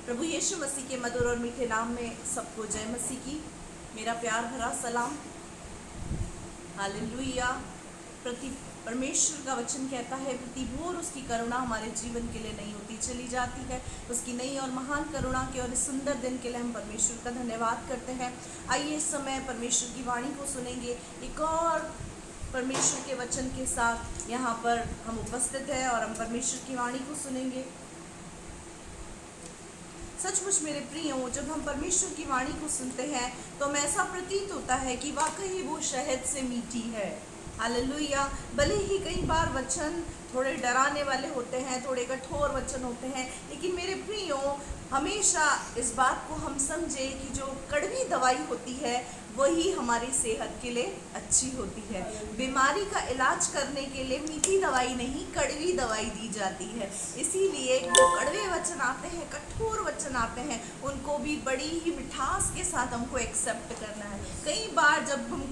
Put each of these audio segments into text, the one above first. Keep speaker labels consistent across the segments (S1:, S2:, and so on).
S1: प्रभु यीशु मसीह के मधुर और मीठे नाम में सबको जय मसीह की मेरा प्यार भरा सलाम। हालेलुया। परमेश्वर का वचन कहता है प्रति भोर उसकी करुणा हमारे जीवन के लिए नई होती चली जाती है। उसकी नई और महान करुणा के और इस सुंदर दिन के लिए हम परमेश्वर का धन्यवाद करते हैं। आइए इस समय परमेश्वर की वाणी को सुनेंगे। एक और परमेश्वर के वचन के साथ यहाँ पर हम उपस्थित हैं और हम परमेश्वर की वाणी को सुनेंगे। सचमुच मेरे प्रियो, जब हम परमेश्वर की वाणी को सुनते हैं तो हमें ऐसा प्रतीत होता है कि वाकई वो शहद से मीठी है। हालेलुया। भले ही कई बार वचन थोड़े डराने वाले होते हैं, थोड़े कठोर वचन होते हैं, लेकिन मेरे प्रियो हमेशा इस बात को हम समझे कि जो कड़वी दवाई होती है वही हमारी सेहत के लिए अच्छी होती है। बीमारी का इलाज करने के लिए मीठी दवाई नहीं, कड़वी दवाई दी जाती है। इसीलिए जो कड़वे वचन आते हैं, कठोर वचन आते हैं, उनको भी बड़ी ही मिठास के साथ हमको एक्सेप्ट करना है। कई बार जब हम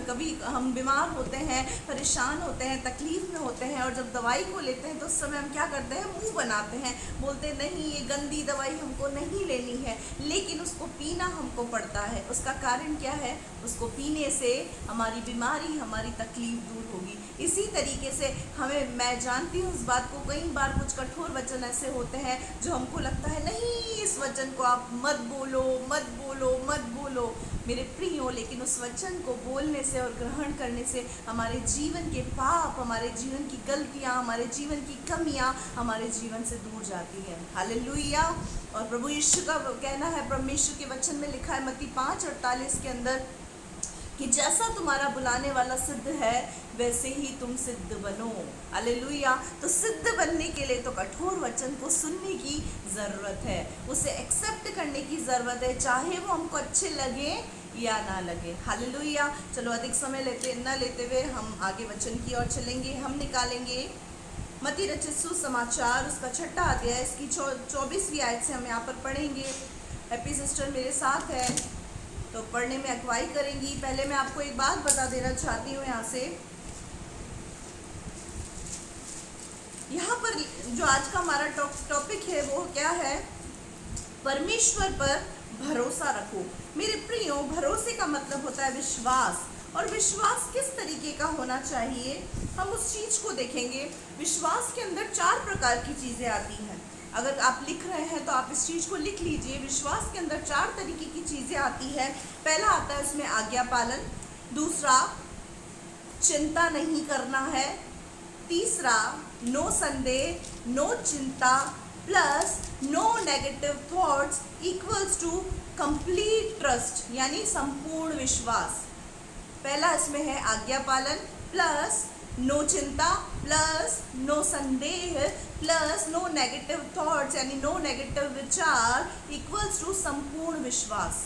S1: कभी हम बीमार होते हैं, परेशान होते हैं, तकलीफ में होते हैं और जब दवाई को लेते हैं तो उस समय हम क्या करते हैं, मुंह बनाते हैं, बोलते नहीं ये गंदी दवाई हमको नहीं लेनी है, लेकिन उसको पीना हमको पड़ता है। उसका कारण क्या है? उसको पीने से हमारी बीमारी, हमारी तकलीफ दूर होगी। इसी तरीके से मैं जानती हूँ इस बात को, कई बार कुछ कठोर वचन ऐसे होते हैं जो हमको लगता है नहीं इस वचन को आप मत बोलो, मत बोलो, मत बोलो मेरे प्रियो, लेकिन उस वचन को बोलने से और ग्रहण करने से हमारे जीवन के पाप, हमारे जीवन की गलतियाँ, हमारे जीवन की कमियाँ हमारे जीवन से दूर जाती है। हालेलुया। और प्रभु यीशु का कहना है, परमेश्वर के वचन में लिखा है मत्ती 5:48 के अंदर कि जैसा तुम्हारा बुलाने वाला सिद्ध है वैसे ही तुम सिद्ध बनो। हालेलुया। तो सिद्ध बनने के लिए तो कठोर वचन को सुनने की ज़रूरत है, उसे एक्सेप्ट करने की ज़रूरत है, चाहे वो हमको अच्छे लगे या ना लगे। हालेलुया। चलो अधिक समय न लेते हुए हम आगे वचन की ओर चलेंगे। हम निकालेंगे मत्ती रचित सुसमाचार उसका 6 अध्याय, इसकी 24वीं आयत से हम यहाँ पर पढ़ेंगे। हैप्पी सिस्टर मेरे साथ है तो पढ़ने में अगुवाई करेंगी। पहले मैं आपको एक बात बता देना चाहती हूँ यहाँ पर जो आज का हमारा टॉपिक है वो क्या है? परमेश्वर पर भरोसा रखो। मेरे प्रियो, भरोसे का मतलब होता है विश्वास, और विश्वास किस तरीके का होना चाहिए हम उस चीज को देखेंगे। विश्वास के अंदर 4 प्रकार की चीजें आती हैं। अगर आप लिख रहे हैं तो आप इस चीज को लिख लीजिए। विश्वास के अंदर 4 तरीके की चीजें आती है। पहला आता है उसमें आज्ञा पालन, दूसरा चिंता नहीं करना है, तीसरा नो संदेह, नो चिंता plus no negative thoughts equals to complete trust, यानी संपूर्ण विश्वास। पहला इसमें है आज्ञा पालन प्लस नो चिंता प्लस नो संदेह प्लस नो नेगेटिव थॉट्स, यानी नो नेगेटिव विचार इक्वल्स टू संपूर्ण विश्वास।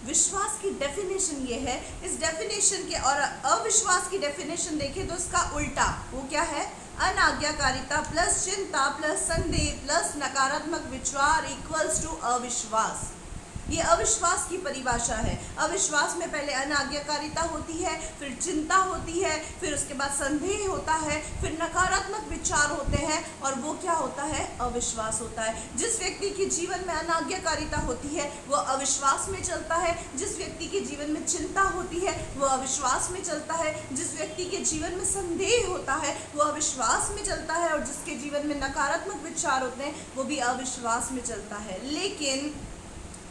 S1: विश्वास की डेफिनेशन ये है। इस डेफिनेशन के और अविश्वास की डेफिनेशन देखें तो इसका उल्टा वो क्या है? अनाज्ञाकारिता प्लस चिंता प्लस संदेह प्लस नकारात्मक विचार इक्वल्स टू अविश्वास। ये अविश्वास की परिभाषा है। अविश्वास में पहले अनाज्ञाकारिता होती है, फिर चिंता होती है, फिर उसके बाद संदेह होता है, फिर नकारात्मक विचार होते हैं, और वो क्या होता है? अविश्वास होता है। जिस व्यक्ति के जीवन में अनाज्ञाकारिता होती है वो अविश्वास में चलता है। जिस व्यक्ति के जीवन में चिंता होती है वो अविश्वास में चलता है। जिस व्यक्ति के जीवन में संदेह होता है वो अविश्वास में चलता है, और जिसके जीवन में नकारात्मक विचार होते हैं वो भी अविश्वास में चलता है। लेकिन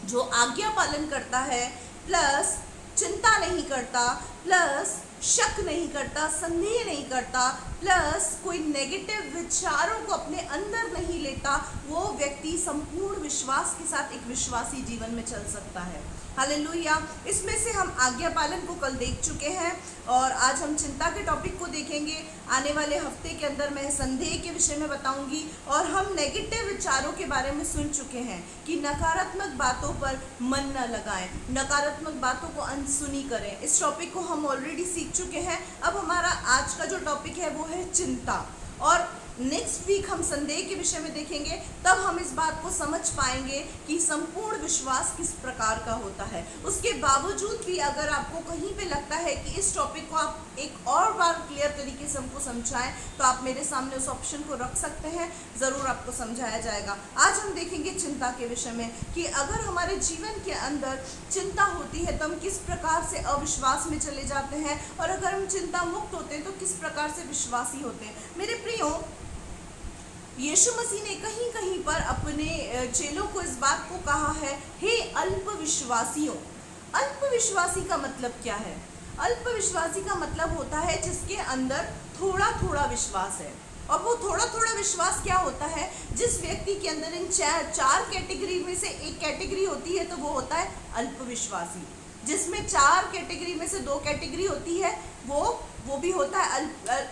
S1: जो आज्ञा पालन करता है, प्लस चिंता नहीं करता, प्लस शक नहीं करता, संदेह नहीं करता, प्लस कोई नेगेटिव विचारों को अपने अंदर नहीं लेता, वो व्यक्ति संपूर्ण विश्वास के साथ एक विश्वासी जीवन में चल सकता है। हालेलुया। इसमें से हम आज्ञा पालन को कल देख चुके हैं और आज हम चिंता के टॉपिक को देखेंगे। आने वाले हफ्ते के अंदर मैं संदेह के विषय में बताऊंगी, और हम नेगेटिव विचारों के बारे में सुन चुके हैं कि नकारात्मक बातों पर मन न लगाएं, नकारात्मक बातों को अनसुनी करें। इस टॉपिक को हम ऑलरेडी सीख चुके हैं। अब हमारा आज का जो टॉपिक है वो है चिंता। और नेक्स्ट वीक हम संदेह के विषय में देखेंगे, तब हम इस बात को समझ पाएंगे कि संपूर्ण विश्वास किस प्रकार का होता है। उसके बावजूद भी अगर आपको कहीं पे लगता है कि इस टॉपिक को आप एक और बार क्लियर तरीके से हमको समझाएं, तो आप मेरे सामने उस ऑप्शन को रख सकते हैं, ज़रूर आपको समझाया जाएगा। आज हम देखेंगे चिंता के विषय में कि अगर हमारे जीवन के अंदर चिंता होती है तो हम किस प्रकार से अविश्वास में चले जाते हैं, और अगर हम चिंता मुक्त होते हैं तो किस प्रकार से विश्वासी होते हैं। मेरे प्रियो, यीशु मसीह ने कहीं कहीं पर अपने चेलों को इस बात को कहा है, हे अल्पविश्वासियों। अल्पविश्वासी का मतलब क्या है? अल्पविश्वासी का मतलब होता है जिसके अंदर थोड़ा थोड़ा विश्वास है। और वो थोड़ा थोड़ा विश्वास क्या होता है? जिस व्यक्ति के अंदर इन चार कैटेगरी में से एक कैटेगरी होती है तो वो होता है अल्पविश्वासी। जिसमें चार कैटेगरी में से दो कैटेगरी होती है वो भी होता है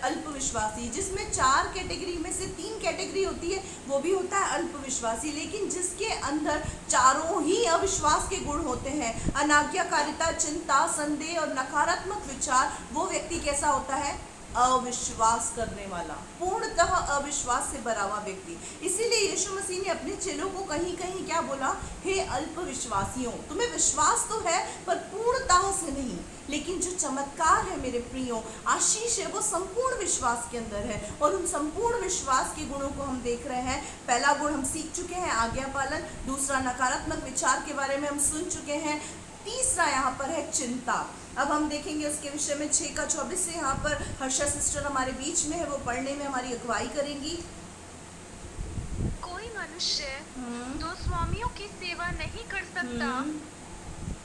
S1: अल्पविश्वासी। जिसमें चार कैटेगरी में से तीन कैटेगरी होती है वो भी होता है अल्पविश्वासी। लेकिन जिसके अंदर चारों ही अविश्वास के गुण होते हैं, अनाज्ञाकारिता, चिंता, संदेह और नकारात्मक विचार, वो व्यक्ति कैसा होता है? अविश्वास करने वाला, पूर्णतः अविश्वास से भरा हुआ व्यक्ति। इसीलिए यीशु मसीह ने अपने चेलों को कहीं कहीं क्या बोला? हे अल्पविश्वासियों, तुम्हें विश्वास तो है पर पूर्णतः से नहीं। लेकिन जो चमत्कार है मेरे प्रियो, आशीष है, वो संपूर्ण विश्वास के अंदर है। और उन संपूर्ण विश्वास के गुणों को हम देख रहे हैं। पहला गुण हम सीख चुके हैं, आज्ञा पालन। दूसरा, नकारात्मक विचार के बारे में हम सुन चुके हैं। तीसरा यहाँ पर है चिंता। अब हम देखेंगे उसके विषय में 6:24 से। यहाँ पर हर्षा सिस्टर हमारे बीच में है, वो पढ़ने में हमारी अगुवाई करेंगी।
S2: कोई मनुष्य दो स्वामियों की सेवा नहीं कर सकता,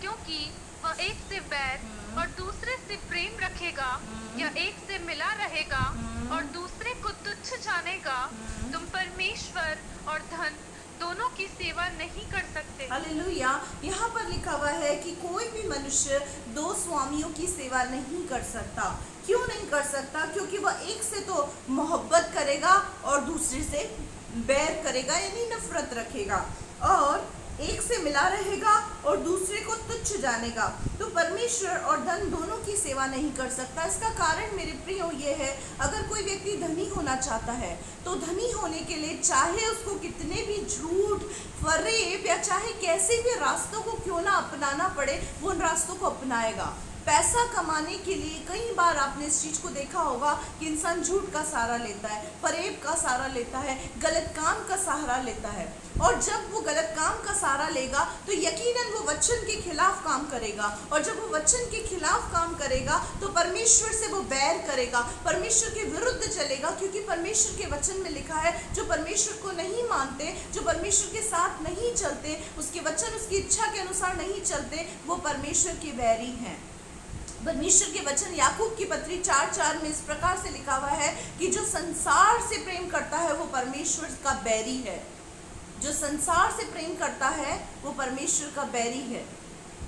S2: क्योंकि वह एक से बैर और दूसरे से प्रेम रखेगा, या एक से मिला रहेगा और दूसरे को तुच्छ जानेगा। तुम परमेश्वर और धन दोनों की सेवा नहीं कर सकते।
S1: हालेलुया। यहाँ पर लिखा हुआ है कि कोई भी मनुष्य दो स्वामियों की सेवा नहीं कर सकता। क्यों नहीं कर सकता? क्योंकि वह एक से तो मोहब्बत करेगा और दूसरे से बैर करेगा, यानी नफरत रखेगा, और एक से मिला रहेगा और दूसरे को तुच्छ जानेगा। तो परमेश्वर और धन दोनों की सेवा नहीं कर सकता। इसका कारण मेरे प्रियो ये है, अगर कोई व्यक्ति धनी होना चाहता है तो धनी होने के लिए चाहे उसको कितने भी झूठ, फरेब या चाहे कैसे भी रास्तों को क्यों ना अपनाना पड़े, वो उन रास्तों को अपनाएगा। पैसा कमाने के लिए कई बार आपने इस चीज़ को देखा होगा कि इंसान झूठ का सहारा लेता है, फरेब का सहारा लेता है, गलत काम का सहारा लेता है। और जब वो गलत काम का सहारा लेगा तो यकीनन वो वचन के खिलाफ काम करेगा, और जब वो वचन के खिलाफ काम करेगा तो परमेश्वर से वो बैर करेगा, परमेश्वर के विरुद्ध चलेगा। क्योंकि परमेश्वर के वचन में लिखा है, जो परमेश्वर को नहीं मानते, जो परमेश्वर के साथ नहीं चलते, उसके वचन, उसकी इच्छा के अनुसार नहीं चलते, वो परमेश्वर के बैरी हैं। परमेश्वर के वचन याकूब की पत्री 4:4 में इस प्रकार से लिखा हुआ है कि जो संसार से प्रेम करता है वो परमेश्वर का बैरी है। जो संसार से प्रेम करता है वो परमेश्वर का बैरी है,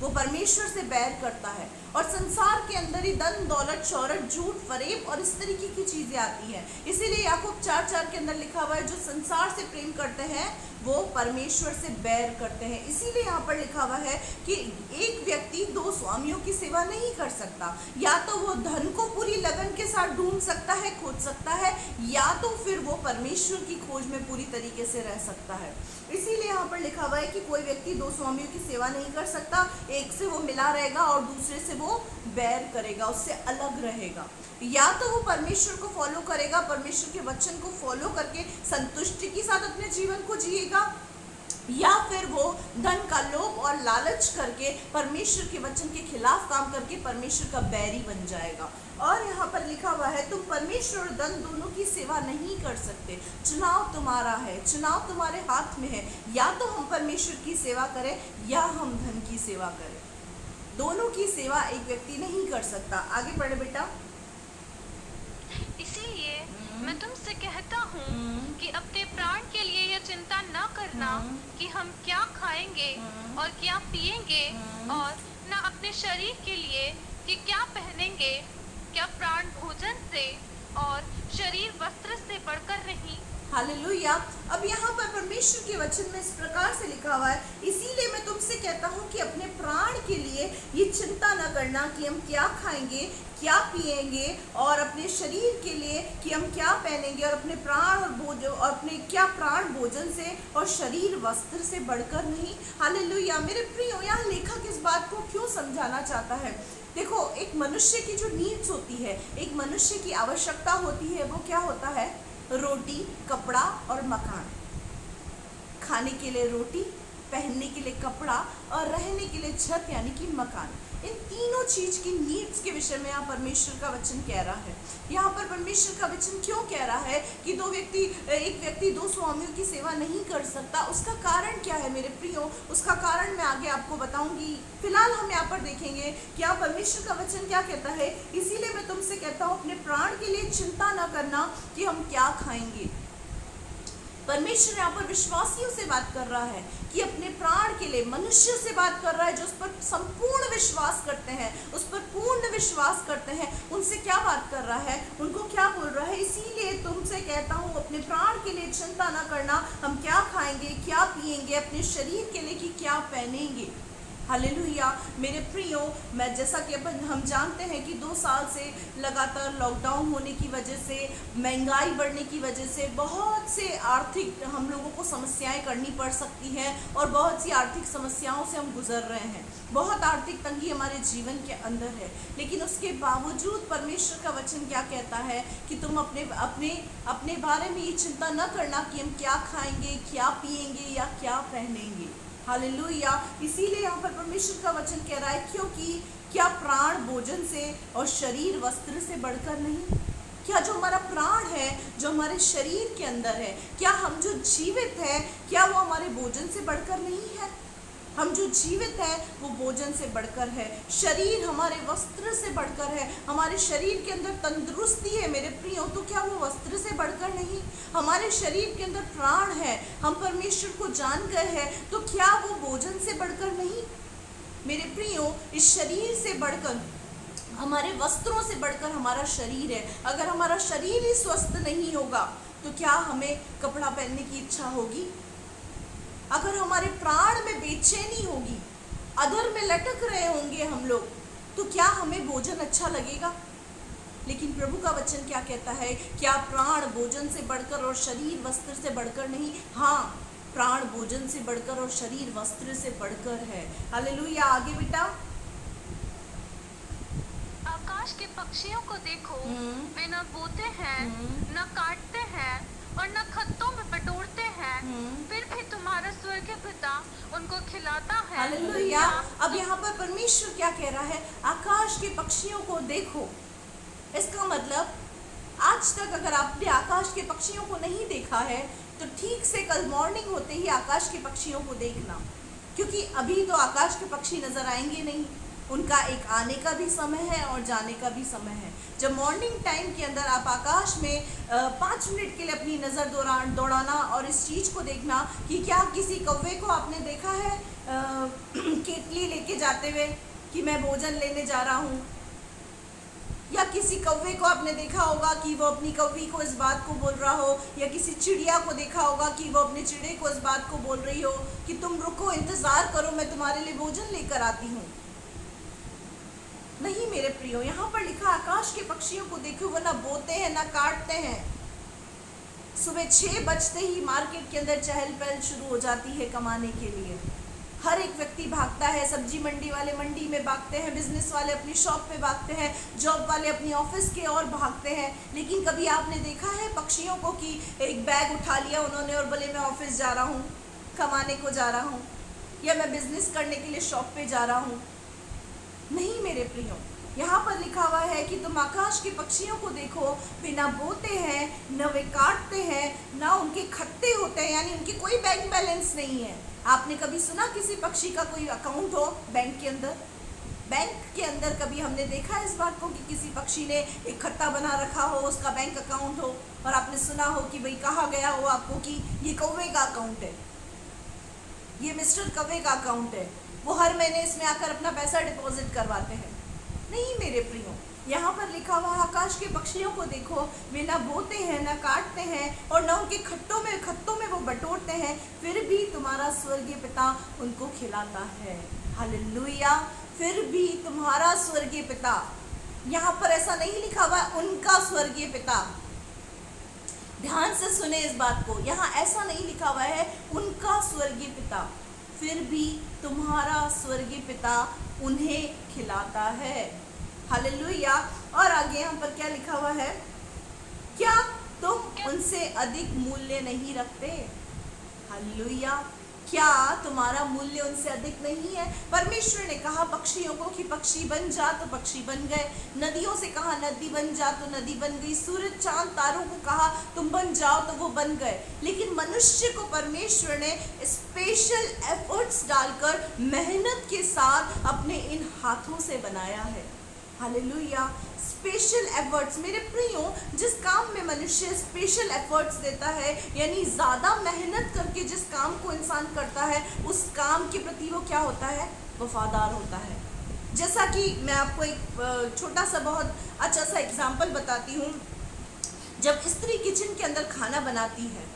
S1: वो परमेश्वर से बैर करता है। और संसार के अंदर ही धन, दौलत, शौहरत, झूठ, फरेब और इस तरीके की चीजें आती हैं। इसीलिए याकूब 4:4 के अंदर लिखा हुआ है, जो संसार से प्रेम करते हैं वो परमेश्वर से बैर करते हैं। इसीलिए यहाँ पर लिखा हुआ है कि एक व्यक्ति दो स्वामियों की सेवा नहीं कर सकता। या तो वो धन को पूरी लगन के साथ ढूंढ सकता है, खोज सकता है, या तो फिर वो परमेश्वर की खोज में पूरी तरीके से रह सकता है। इसीलिए यहाँ पर लिखा हुआ है कि कोई व्यक्ति दो स्वामियों की सेवा नहीं कर सकता। एक से वो मिला रहेगा और दूसरे से वो बैर करेगा, उससे अलग रहेगा। या तो वो परमेश्वर को फॉलो करेगा, परमेश्वर के वचन को फॉलो करके संतुष्टि के साथ अपने जीवन को जिएगा, या फिर वो धन का लोभ और लालच करके परमेश्वर के वचन के खिलाफ काम करके परमेश्वर का बैरी बन जाएगा। और यहाँ पर लिखा हुआ है, तुम परमेश्वर और धन दोनों की सेवा नहीं कर सकते। चुनाव तुम्हारा है, चुनाव तुम्हारे हाथ में है। या तो हम परमेश्वर की सेवा करें या हम धन की सेवा करें। दोनों की सेवा एक व्यक्ति नहीं कर सकता। आगे बढ़े बेटा।
S2: इसीलिए मैं तुमसे कहता हूँ कि अपने प्राण के लिए यह चिंता न करना कि हम क्या खाएंगे और क्या पिएंगे, और न अपने शरीर के लिए कि क्या पहनेंगे। क्या प्राण भोजन से और शरीर वस्त्र से बढ़कर नहीं?
S1: हालेलुया। अब यहाँ पर परमेश्वर के वचन में इस प्रकार से लिखा हुआ है, इसीलिए मैं तुमसे कहता हूँ कि अपने प्राण के लिए ये चिंता न करना कि हम क्या खाएंगे, क्या पिएंगे, और अपने शरीर के लिए कि हम क्या पहनेंगे, और अपने प्राण और भोजन, और अपने क्या प्राण भोजन से और शरीर वस्त्र से बढ़कर नहीं। हालेलुया। मेरे प्रियो, यहाँ लेखक इस बात को क्यों समझाना चाहता है? देखो, एक मनुष्य की जो नीड्स होती है, एक मनुष्य की आवश्यकता होती है, वो क्या होता है? रोटी, कपड़ा और मकान। खाने के लिए रोटी, पहनने के लिए कपड़ा और रहने के लिए छत यानी कि मकान। इन तीनों चीज की नीड्स के विषय में यहाँ परमेश्वर का वचन कह रहा है। यहाँ पर परमेश्वर का वचन क्यों कह रहा है कि एक व्यक्ति दो स्वामियों की सेवा नहीं कर सकता? उसका कारण क्या है मेरे प्रियो? उसका कारण मैं आगे आपको बताऊंगी। फिलहाल हम यहाँ पर देखेंगे कि यहाँ परमेश्वर का वचन क्या कहता है, इसीलिए मैं तुमसे कहता हूँ अपने प्राण के लिए चिंता न करना कि हम क्या खाएंगे। परमेश्वर यहाँ पर विश्वासियों से बात कर रहा है कि अपने प्राण के लिए, मनुष्य से बात कर रहा है जो उस पर संपूर्ण विश्वास करते हैं, उस पर पूर्ण विश्वास करते हैं। उनसे क्या बात कर रहा है? उनको क्या बोल रहा है? इसीलिए तुमसे कहता हूँ अपने प्राण के लिए चिंता न करना, हम क्या खाएंगे, क्या पिएंगे, अपने शरीर के लिए कि क्या पहनेंगे। हालेलुया। मेरे प्रियो, मैं जैसा कि हम जानते हैं कि 2 साल से लगातार लॉकडाउन होने की वजह से, महंगाई बढ़ने की वजह से बहुत से आर्थिक हम लोगों को समस्याएं करनी पड़ सकती हैं, और बहुत सी आर्थिक समस्याओं से हम गुजर रहे हैं। बहुत आर्थिक तंगी हमारे जीवन के अंदर है, लेकिन उसके बावजूद परमेश्वर का वचन क्या कहता है कि तुम अपने बारे में ये चिंता न करना कि हम क्या खाएंगे, क्या पिएंगे या क्या पहनेंगे। हालेलुया। इसीलिए यहाँ पर परमेश्वर का वचन कह रहा है, क्योंकि क्या प्राण भोजन से और शरीर वस्त्र से बढ़कर नहीं? क्या जो हमारा प्राण है, जो हमारे शरीर के अंदर है, क्या हम जो जीवित है, क्या वो हमारे भोजन से बढ़कर नहीं है? हम जो जीवित है वो भोजन से बढ़कर है। शरीर हमारे वस्त्र से बढ़कर है। हमारे शरीर के अंदर तंदुरुस्ती है मेरे प्रियो, तो क्या वो वस्त्र से बढ़कर नहीं? हमारे शरीर के अंदर प्राण है, हम परमेश्वर को जान गए हैं, तो क्या वो भोजन से बढ़कर नहीं? मेरे प्रियो, इस शरीर से बढ़कर, हमारे वस्त्रों से बढ़कर हमारा शरीर है। अगर हमारा शरीर ही स्वस्थ नहीं होगा तो क्या हमें कपड़ा पहनने की इच्छा होगी? अगर हमारे प्राण में बेचैनी होगी, अधर में लटक रहे होंगे हम लोग, तो क्या हमें भोजन अच्छा लगेगा? लेकिन प्रभु का वचन क्या कहता है? क्या प्राण भोजन से बढ़कर और शरीर वस्त्र से बढ़कर नहीं? हाँ, प्राण भोजन से बढ़कर और शरीर वस्त्र से बढ़कर है। हालेलुया। आगे बेटा।
S2: आकाश के पक्षियों को देखो, वे न बोते हैं, न काटते हैं और न खत्तों में बटोरते हैं, फिर भी तुम्हारा स्वर्गीय पिता उनको खिलाता है।
S1: हालेलुया। अब यहाँ पर परमेश्वर क्या कह रहा है? आकाश के पक्षियों को देखो। इसका मतलब आज तक अगर आपने आकाश के पक्षियों को नहीं देखा है तो ठीक से कल मॉर्निंग होते ही आकाश के पक्षियों को देखना, क्योंकि अभी तो आकाश के पक्षी नजर आएंगे नहीं। उनका एक आने का भी समय है और जाने का भी समय है। जब मॉर्निंग टाइम के अंदर आप आकाश में 5 मिनट के लिए अपनी नज़र दौड़ाना और इस चीज़ को देखना कि क्या किसी कौवे को आपने देखा है केतली लेके जाते हुए कि मैं भोजन लेने जा रहा हूँ, या किसी कौवे को आपने देखा होगा कि वो अपनी कौवी को इस बात को बोल रहा हो, या किसी चिड़िया को देखा होगा कि वो अपने चिड़े को इस बात को बोल रही हो कि तुम रुको, इंतज़ार करो, मैं तुम्हारे लिए भोजन लेकर आती हूँ। नहीं मेरे प्रियो, यहाँ पर लिखा आकाश के पक्षियों को देखो, वो ना बोते हैं ना काटते हैं। सुबह 6 बजते ही मार्केट के अंदर चहल पहल शुरू हो जाती है कमाने के लिए। हर एक व्यक्ति भागता है। सब्जी मंडी वाले मंडी में भागते हैं, बिजनेस वाले अपनी शॉप पे भागते हैं, जॉब वाले अपनी ऑफिस के ओर भागते हैं। लेकिन कभी आपने देखा है पक्षियों को कि एक बैग उठा लिया उन्होंने और बोले मैं ऑफिस जा रहा हूँ, कमाने को जा रहा हूँ, या मैं बिजनेस करने के लिए शॉप पे जा रहा हूँ? नहीं मेरे प्रियो, यहाँ पर लिखा हुआ है कि तुम आकाश के पक्षियों को देखो, वे ना बोते हैं, न वे काटते हैं, ना उनके खत्ते होते हैं, यानी उनकी कोई बैंक बैलेंस नहीं है। आपने कभी सुना किसी पक्षी का कोई अकाउंट हो बैंक के अंदर? बैंक के अंदर कभी हमने देखा इस बात को कि किसी पक्षी ने एक खत्ता बना रखा हो, उसका बैंक अकाउंट हो, और आपने सुना हो कि भाई कहा गया हो आपको कि ये कौवे का अकाउंट है, ये मिस्टर कौवे का अकाउंट है, वो हर महीने इसमें आकर अपना पैसा डिपॉजिट करवाते हैं? नहीं मेरे प्रियो, यहाँ पर लिखा हुआ आकाश के पक्षियों को देखो, वे ना बोते हैं ना काटते हैं और ना उनके खत्तों में वो बटोरते हैं, फिर भी तुम्हारा स्वर्गीय पिता उनको खिलाता है। हालेलुया। फिर भी तुम्हारा स्वर्गीय पिता, यहाँ पर ऐसा नहीं लिखा हुआ उनका स्वर्गीय पिता, ध्यान से सुने इस बात को, यहाँ ऐसा नहीं लिखा हुआ है उनका स्वर्गीय पिता, फिर भी तुम्हारा स्वर्गीय पिता उन्हें खिलाता है। हालेलुया। और आगे यहाँ पर क्या लिखा हुआ है, क्या तुम उनसे अधिक मूल्य नहीं रखते। हालेलुया। क्या तुम्हारा मूल्य उनसे अधिक नहीं है। परमेश्वर ने कहा पक्षियों को कि पक्षी बन जा तो पक्षी बन गए, नदियों से कहा नदी बन जा तो नदी बन गई, सूरज चांद तारों को कहा तुम बन जाओ तो वो बन गए। लेकिन मनुष्य को परमेश्वर ने स्पेशल एफर्ट्स डालकर मेहनत के साथ अपने इन हाथों से बनाया है। हालेलुया। स्पेशल एफर्ट्स मेरे प्रियो, जिस काम में मनुष्य स्पेशल एफर्ट्स देता है, यानी ज़्यादा मेहनत करके जिस काम को इंसान करता है, उस काम के प्रति वो क्या होता है, वफादार होता है। जैसा कि मैं आपको एक छोटा सा बहुत अच्छा सा एग्जाम्पल बताती हूँ। जब स्त्री किचन के अंदर खाना बनाती है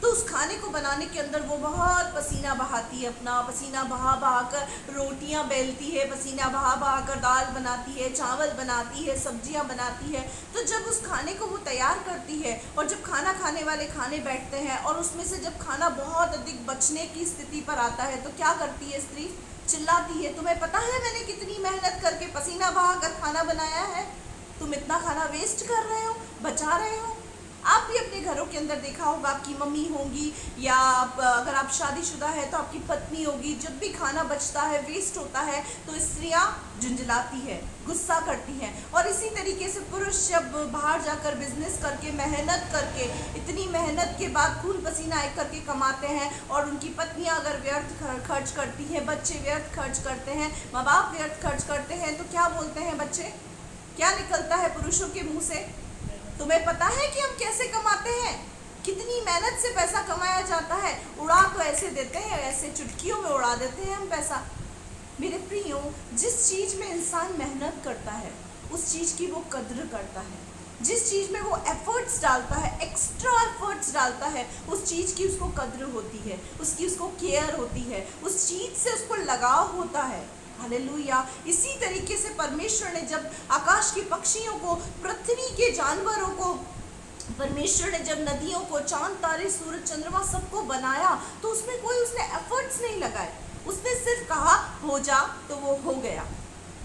S1: तो उस खाने को बनाने के अंदर वो बहुत पसीना बहाती है, अपना पसीना बहा बहा कर रोटियाँ बेलती है, पसीना बहा बहा कर दाल बनाती है, चावल बनाती है, सब्जियाँ बनाती है। तो जब उस खाने को वो तैयार करती है और जब खाना खाने वाले खाने बैठते हैं और उसमें से जब खाना बहुत अधिक बचने की स्थिति पर आता है तो क्या करती है स्त्री, चिल्लाती है, तुम्हें पता है मैंने कितनी मेहनत करके पसीना बहा कर खाना बनाया है, तुम इतना खाना वेस्ट कर रहे हो, बचा रहे हो। आप भी अपने घरों के अंदर देखा होगा, आपकी मम्मी होंगी या अगर आप शादीशुदा है तो आपकी पत्नी होगी, जब भी खाना बचता है, वेस्ट होता है तो स्त्रियां झुंझलाती है, गुस्सा करती हैं। और इसी तरीके से पुरुष जब बाहर जाकर बिजनेस करके मेहनत करके, इतनी मेहनत के बाद खून पसीना एक करके कमाते हैं और उनकी पत्नियां अगर व्यर्थ खर्च करती हैं, बच्चे व्यर्थ खर्च करते हैं, माँ बाप व्यर्थ खर्च करते हैं, तो क्या बोलते हैं बच्चे, क्या निकलता है पुरुषों के मुंह से, तुम्हें पता है कि हम कैसे कमाते हैं, कितनी मेहनत से पैसा कमाया जाता है, उड़ा तो ऐसे देते हैं, ऐसे चुटकियों में उड़ा देते हैं हम पैसा। मेरे प्रियो, जिस चीज़ में इंसान मेहनत करता है उस चीज़ की वो कद्र करता है, जिस चीज़ में वो एफर्ट्स डालता है, एक्स्ट्रा एफर्ट्स डालता है, उस चीज़ की उसको कद्र होती है, उसको केयर होती है, उस चीज़ से उसको लगाव होता है। हालेलुया। इसी तरीके से परमेश्वर ने जब आकाश के पक्षियों को, पृथ्वी के जानवरों को, परमेश्वर ने जब नदियों को, चांद तारे सूरज चंद्रमा सबको बनाया तो उसमें उसने एफर्ट्स नहीं लगाए, उसने सिर्फ कहा हो जा तो वो हो गया।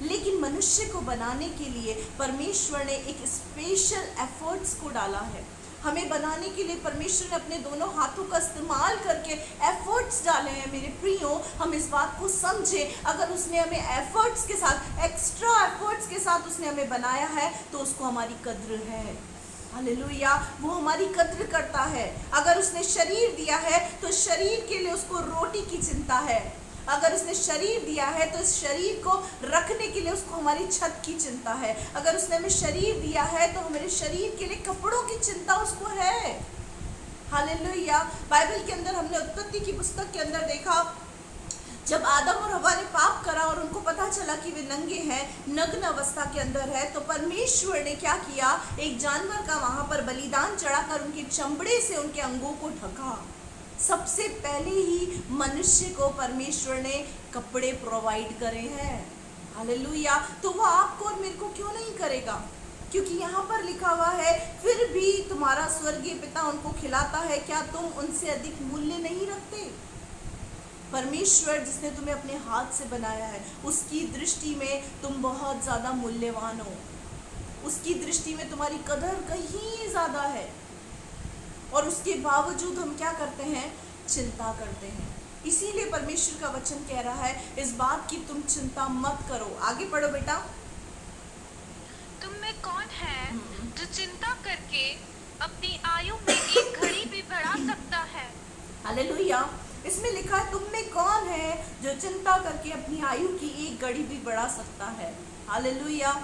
S1: लेकिन मनुष्य को बनाने के लिए परमेश्वर ने एक स्पेशल एफर्ट्स को डाला है। हमें बनाने के लिए परमेश्वर ने अपने दोनों हाथों का इस्तेमाल करके एफर्ट्स डाले हैं। मेरे प्रियो, हम इस बात को समझें, अगर उसने हमें एफर्ट्स के साथ, एक्स्ट्रा एफर्ट्स के साथ उसने हमें बनाया है तो उसको हमारी कद्र है। हालेलुया। वो हमारी कद्र करता है। अगर उसने शरीर दिया है तो शरीर के लिए उसको रोटी की चिंता है, अगर उसने शरीर दिया है तो इस शरीर को रखने के लिए उसको हमारी छत की चिंता है, अगर उसने हमें शरीर दिया है तो हमारे शरीर के लिए कपड़ों की चिंता उसको है। हालेलुया। बाइबल के अंदर हमने उत्पत्ति की पुस्तक के अंदर देखा, जब आदम और हवा ने पाप करा और उनको पता चला कि वे नंगे हैं, नग्न अवस्था के अंदर है, तो परमेश्वर ने क्या किया, एक जानवर का वहां पर बलिदान चढ़ाकर उनके चमड़े से उनके अंगों को ढका। सबसे पहले ही मनुष्य को परमेश्वर ने कपड़े प्रोवाइड करे हैं। हालेलुया। तो वो आपको और मेरे को क्यों नहीं करेगा, क्योंकि यहाँ पर लिखा हुआ है फिर भी तुम्हारा स्वर्गीय पिता उनको खिलाता है, क्या तुम उनसे अधिक मूल्य नहीं रखते। परमेश्वर जिसने तुम्हें अपने हाथ से बनाया है, उसकी दृष्टि में तुम बहुत ज़्यादा मूल्यवान हो, उसकी दृष्टि में तुम्हारी कदर कहीं ज़्यादा है, और उसके बावजूद हम क्या करते हैं, चिंता करते हैं। इसीलिए परमेश्वर का वचन कह रहा है इस बात की तुम चिंता मत करो। आगे पढ़ो बेटा।
S2: तुम में कौन है जो चिंता करके अपनी आयु में एक घड़ी भी बढ़ा सकता है।
S1: हालेलुया। इसमें लिखा है तुम में कौन है जो चिंता करके अपनी आयु की एक घड़ी भी बढ़ा सकता है। हालेलुया।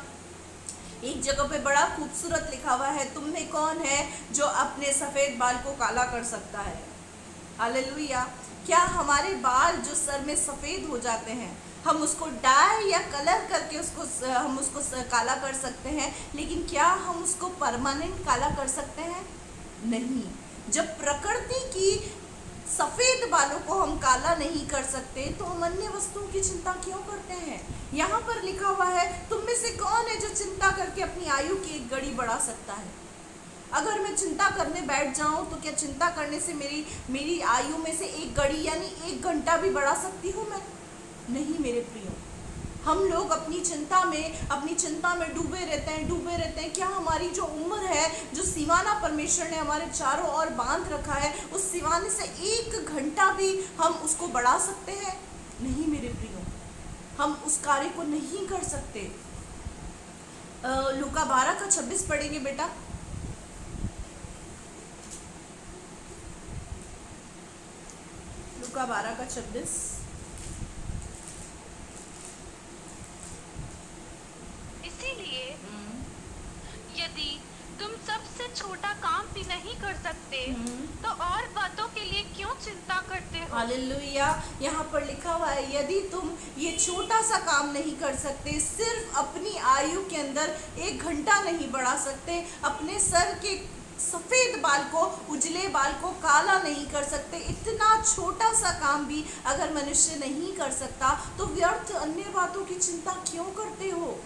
S1: एक जगह पे बड़ा खूबसूरत लिखा हुआ है, तुम में कौन है जो अपने सफ़ेद बाल को काला कर सकता है। हालेलुया। क्या हमारे बाल जो सर में सफ़ेद हो जाते हैं, हम उसको डाई या कलर करके हम उसको काला कर सकते हैं, लेकिन क्या हम उसको परमानेंट काला कर सकते हैं? नहीं। जब प्रकृति की सफेद बालों को हम काला नहीं कर सकते तो हम अन्य वस्तुओं की चिंता क्यों करते हैं? यहाँ पर लिखा हुआ है, तुम में से कौन है जो चिंता करके अपनी आयु की एक घड़ी बढ़ा सकता है? अगर मैं चिंता करने बैठ जाऊं तो क्या चिंता करने से मेरी आयु में से एक घड़ी यानी 1 घंटा भी बढ़ा सकती हूँ मैं? नहीं मेरे प्रियो, हम लोग अपनी चिंता में डूबे रहते हैं। क्या हमारी जो उम्र है, जो सीमाना परमेश्वर ने हमारे चारों ओर बांध रखा है, उस सीमाने से 1 घंटा भी हम उसको बढ़ा सकते हैं? नहीं मेरे प्रियो, हम उस कार्य को नहीं कर सकते। लूका 12:26 पढ़ेंगे बेटा। लूका 12:26।
S2: इसीलिए यदि तुम सबसे छोटा काम भी नहीं कर सकते तो और बातों के लिए क्यों चिंता करते हो?
S1: हालेलुया। यहाँ पर लिखा हुआ है, यदि तुम ये छोटा सा काम नहीं कर सकते, सिर्फ अपनी आयु के अंदर 1 घंटा नहीं बढ़ा सकते, अपने सर के सफेद बाल को, उजले बाल को काला नहीं कर सकते, इतना छोटा सा काम भी अगर मनुष्य नहीं कर सकता तो व्यर्थ अन्य बातों की चिंता क्यों करते हो?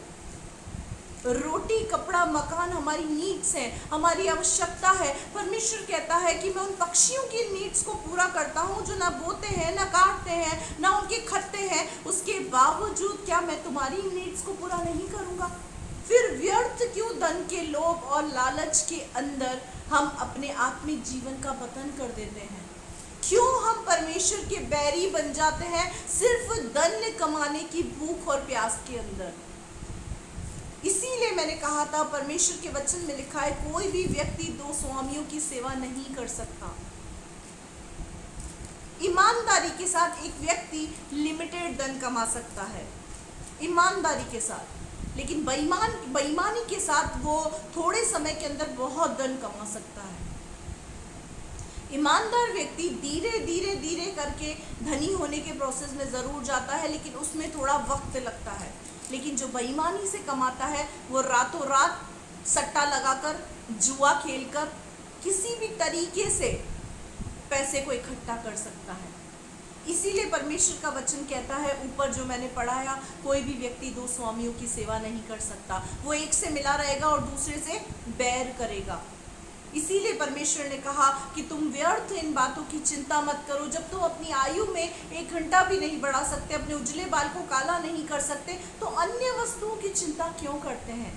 S1: रोटी, कपड़ा, मकान हमारी नीड्स है, हमारी आवश्यकता है। परमेश्वर कहता है कि मैं उन पक्षियों की नीड्स को पूरा करता हूँ जो ना बोते हैं, ना काटते हैं, ना उनके खटते हैं, उसके बावजूद क्या मैं तुम्हारी नीड्स को पूरा नहीं करूँगा? फिर व्यर्थ क्यों धन के लोभ और लालच के अंदर हम अपने आत्मिक जीवन का पतन कर देते हैं? क्यों हम परमेश्वर के बैरी बन जाते हैं सिर्फ धन कमाने की भूख और प्यास के अंदर? इसीलिए मैंने कहा था, परमेश्वर के वचन में लिखा है, कोई भी व्यक्ति 2 स्वामियों की सेवा नहीं कर सकता। ईमानदारी के साथ एक व्यक्ति लिमिटेड धन कमा सकता है, ईमानदारी के साथ, लेकिन बेईमानी के साथ वो थोड़े समय के अंदर बहुत धन कमा सकता है। ईमानदार व्यक्ति धीरे करके धनी होने के प्रोसेस में जरूर जाता है, लेकिन उसमें थोड़ा वक्त लगता है। लेकिन जो बेईमानी से कमाता है वो रातों रात सट्टा लगाकर, जुआ खेलकर, किसी भी तरीके से पैसे को इकट्ठा कर सकता है। इसीलिए परमेश्वर का वचन कहता है, ऊपर जो मैंने पढ़ाया, कोई भी व्यक्ति 2 स्वामियों की सेवा नहीं कर सकता। वो एक से मिला रहेगा और दूसरे से बैर करेगा। इसीलिए परमेश्वर ने कहा कि तुम व्यर्थ इन बातों की चिंता मत करो। जब तुम अपनी आयु में 1 घंटा भी नहीं बढ़ा सकते, अपने उजले बाल को काला नहीं कर सकते, तो अन्य वस्तुओं की चिंता क्यों करते हैं?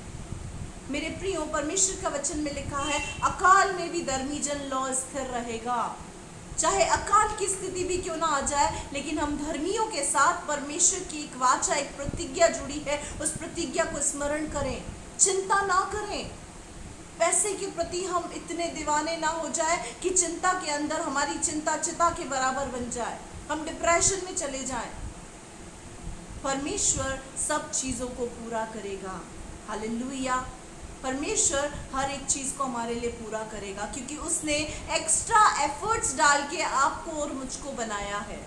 S1: मेरे प्रियो, परमेश्वर का वचन में लिखा है, अकाल में भी धर्मी जन लौ स्थिर रहेगा। चाहे अकाल की स्थिति भी क्यों ना आ जाए, लेकिन हम धर्मियों के साथ परमेश्वर की एक वाचा, एक प्रतिज्ञा जुड़ी है, उस प्रतिज्ञा को स्मरण करें, चिंता ना करें। पैसे के प्रति हम इतने दीवाने ना हो जाए कि चिंता के अंदर हमारी चिंता चिता के बराबर बन जाए, हम डिप्रेशन में चले जाएं। परमेश्वर सब चीज़ों को पूरा करेगा। हालेलुया। परमेश्वर हर एक चीज़ को हमारे लिए पूरा करेगा, क्योंकि उसने एक्स्ट्रा एफर्ट्स डाल के आपको और मुझको बनाया है।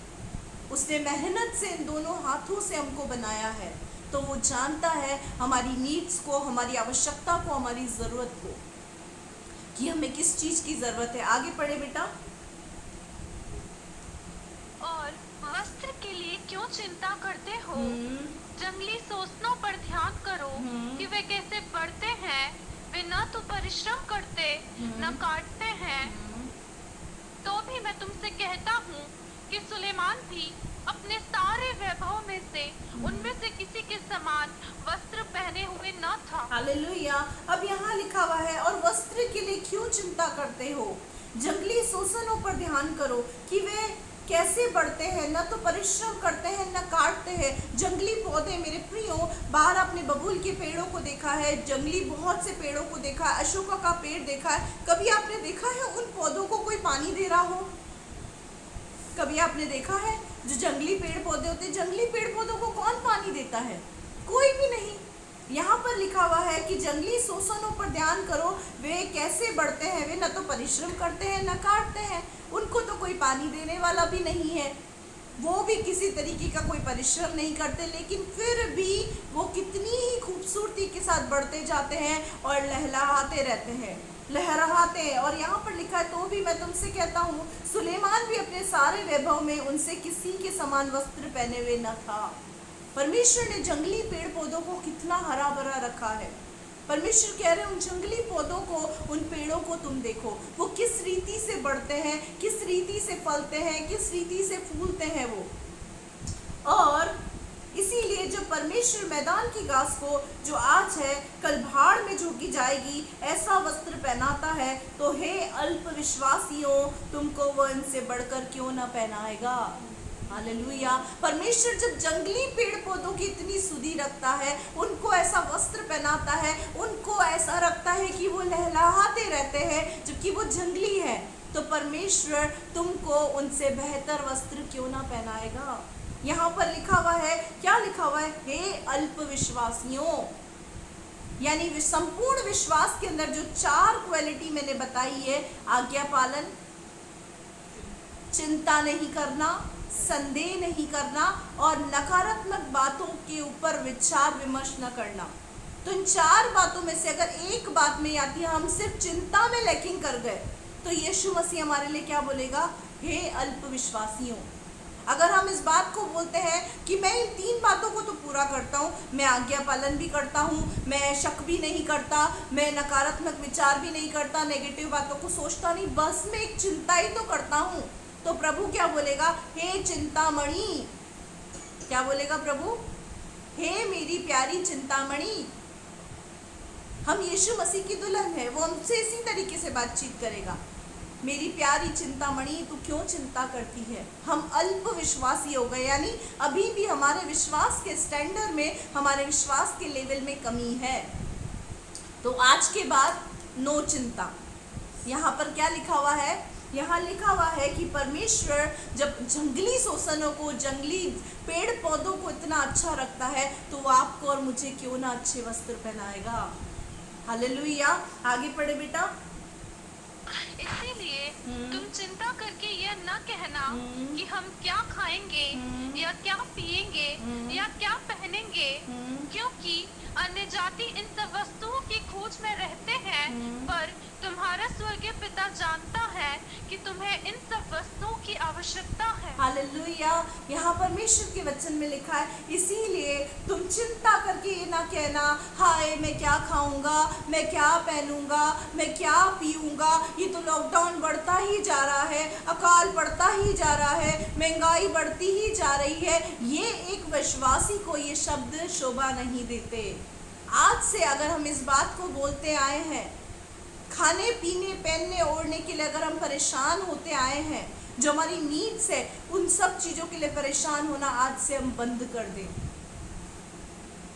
S1: उसने मेहनत से इन दोनों हाथों से हमको बनाया है, तो वो जानता है हमारी नीड्स को, हमारी आवश्यकता को, हमारी ज़रूरत को, कि हमें किस चीज़ की ज़रूरत है। आगे पढ़े बेटा।
S2: और वस्त्र के लिए क्यों चिंता करते हो? जंगली सोचनों पर ध्यान करो कि वे कैसे बढ़ते हैं। वे न तो परिश्रम करते न काटते हैं। तो भी मैं तुमसे कहता हूँ कि सुलेमान भी अपने सारे वैभव में से उनमें से किसी के समान वस्त्र पहने हुए न था।
S1: हालेलुया। अब यहाँ लिखा हुआ है, और वस्त्र के लिए क्यों चिंता करते हो? जंगली शोषणों पर ध्यान करो कि वे कैसे बढ़ते हैं, न तो परिश्रम करते हैं न काटते हैं। जंगली पौधे, मेरे प्रियो, बाहर आपने बबूल के पेड़ों को देखा है, जंगली बहुत से पेड़ों को देखा है, अशोका का पेड़ देखा है। कभी आपने देखा है उन पौधों को कोई पानी दे रहा हो? कभी आपने देखा है? जो जंगली पेड़ पौधे होते हैं, जंगली पेड़ पौधों को कौन पानी देता है? कोई भी नहीं। यहाँ पर लिखा हुआ है कि जंगली शोषणों पर ध्यान करो, वे कैसे बढ़ते हैं, वे न तो परिश्रम करते हैं न काटते हैं, उनको तो कोई पानी देने वाला भी नहीं है। वो भी किसी तरीके का कोई परिश्रम नहीं करते, लेकिन फिर भी वो कितनी ही खूबसूरती के साथ बढ़ते जाते हैं और लहलहाते रहते हैं, लहराते हैं। और यहाँ पर लिखा है, तो भी मैं तुमसे कहता हूँ, सुलेमान भी अपने सारे वैभव में उनसे किसी के समान वस्त्र पहने हुए न था। परमेश्वर ने जंगली पेड़ पौधों को कितना हरा भरा रखा है। परमेश्वर कह रहे हैं, उन जंगली पौधों को, उन पेड़ों को तुम देखो, वो किस रीति से बढ़ते हैं, किस रीति से फलते हैं, किस रीति से फूलते हैं वो। और इसीलिए जब परमेश्वर मैदान की घास को, जो आज है कल भाड़ में झोंकी जाएगी, ऐसा वस्त्र पहनाता है, तो हे अल्प विश्वासियों, तुमको वो इनसे बढ़कर क्यों ना पहनाएगा। हालेलुया। परमेश्वर जब जंगली पेड़ पौधों की इतनी सुधि रखता है, उनको ऐसा वस्त्र पहनाता है, उनको ऐसा रखता है कि वो लहलहाते रहते हैं, जबकि वो जंगली है, तो परमेश्वर तुमको उनसे बेहतर वस्त्र क्यों ना पहनाएगा। यहाँ पर लिखा हुआ है, क्या लिखा हुआ है, हे अल्प विश्वासियों, यानी संपूर्ण विश्वास के अंदर जो 4 क्वालिटी मैंने बताई है, आज्ञा पालन, चिंता नहीं करना, संदेह नहीं करना और नकारात्मक बातों के ऊपर विचार विमर्श न करना। तो इन 4 बातों में से अगर एक बात में आती है, हम सिर्फ चिंता में लैकिंग कर गए, तो यीशु मसीह हमारे लिए क्या बोलेगा, हे अल्प विश्वासियों। अगर हम इस बात को बोलते हैं कि मैं इन 3 बातों को तो पूरा करता हूँ, मैं आज्ञा पालन भी करता हूँ, मैं शक भी नहीं करता, मैं नकारात्मक विचार भी नहीं करता, नेगेटिव बातों को सोचता नहीं, बस मैं एक चिंता ही तो करता हूँ, तो प्रभु क्या बोलेगा, हे चिंतामणि। क्या बोलेगा प्रभु, हे मेरी प्यारी चिंतामणि। हम यीशु मसीह की दुल्हन है, वो हमसे इसी तरीके से बातचीत करेगा, मेरी प्यारी चिंतामणि, तू क्यों चिंता करती है। हम अल्प विश्वासी हो गए, यानी अभी भी हमारे विश्वास के स्टैंडर्ड में, हमारे विश्वास के लेवल में कमी है। तो आज के बाद नो चिंता। यहाँ पर क्या लिखा हुआ है, यहाँ लिखा हुआ है कि परमेश्वर जब जंगली शोषणों को, जंगली पेड़ पौधों को इतना अच्छा रखता है, तो वो आपको और मुझे क्यों ना अच्छे वस्त्र पहनाएगा। हालेलुया। आगे पढ़े बेटा।
S2: इसीलिए तुम चिंता करके यह न कहना कि हम क्या खाएंगे या क्या पिएंगे या क्या पहनेंगे, क्योंकि अन्य जाति इन सब वस्तुओं की खोज में रहते हैं, पर तुम्हारा स्वर्गीय पिता जानता है कि तुम्हें इन सब वस्तुओं की आवश्यकता है।
S1: हालेलुया। यहाँ परमेश्वर के वचन में लिखा है, इसीलिए तुम चिंता करके ये ना कहना, हाय मैं क्या खाऊंगा, मैं क्या पहनूंगा, मैं क्या पीऊंगा, ये तो लॉकडाउन बढ़ता ही जा रहा है, अकाल बढ़ता ही जा रहा है, महंगाई बढ़ती ही जा रही है। ये एक विश्वासी को ये शब्द शोभा नहीं देते। आज से अगर हम इस बात को बोलते आए हैं, खाने पीने पहनने ओढ़ने के लिए अगर हम परेशान होते आए हैं, जो हमारी नीड्स है, उन सब चीज़ों के लिए परेशान होना आज से हम बंद कर दें।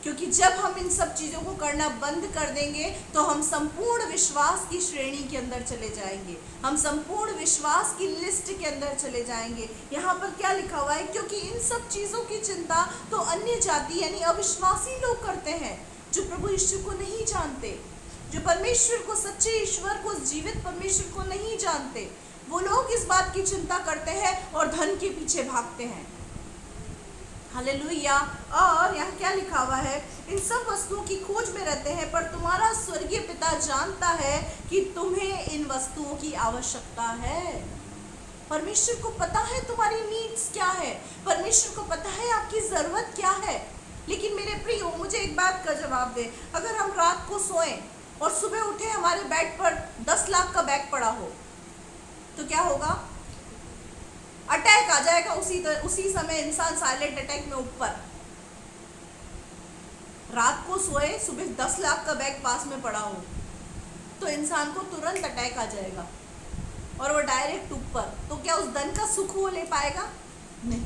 S1: क्योंकि जब हम इन सब चीज़ों को करना बंद कर देंगे, तो हम संपूर्ण विश्वास की श्रेणी के अंदर चले जाएंगे, हम संपूर्ण विश्वास की लिस्ट के अंदर चले जाएंगे। यहाँ पर क्या लिखा हुआ है, क्योंकि इन सब चीज़ों की चिंता तो अन्य जाति यानी अविश्वासी लोग करते हैं, जो प्रभु यीशु को नहीं जानते, जो परमेश्वर को, सच्चे ईश्वर को, जीवित परमेश्वर को नहीं जानते। वो लोग इस बात की चिंता करते हैं और धन के पीछे भागते हैं। हालेलुया। और यहाँ क्या लिखा हुआ है, इन सब वस्तुओं की खोज में रहते हैं, पर तुम्हारा स्वर्गीय पिता जानता है कि तुम्हें इन वस्तुओं की आवश्यकता है। परमेश्वर को पता है तुम्हारी नीड्स क्या है, परमेश्वर को पता है आपकी ज़रूरत क्या है। लेकिन मेरे प्रियो, मुझे एक बात का जवाब दे, अगर हम रात को सोएं और सुबह उठे हमारे बेड पर 10 लाख का बैग पड़ा हो, तो क्या होगा, अटैक आ जाएगा उसी समय, इंसान साइलेंट अटैक में ऊपर। रात को सोए, सुबह 10 लाख का बैग पास में पड़ा हो, तो इंसान को तुरंत अटैक आ जाएगा और वो डायरेक्ट ऊपर। तो क्या उस धन का सुख वो ले पाएगा? नहीं।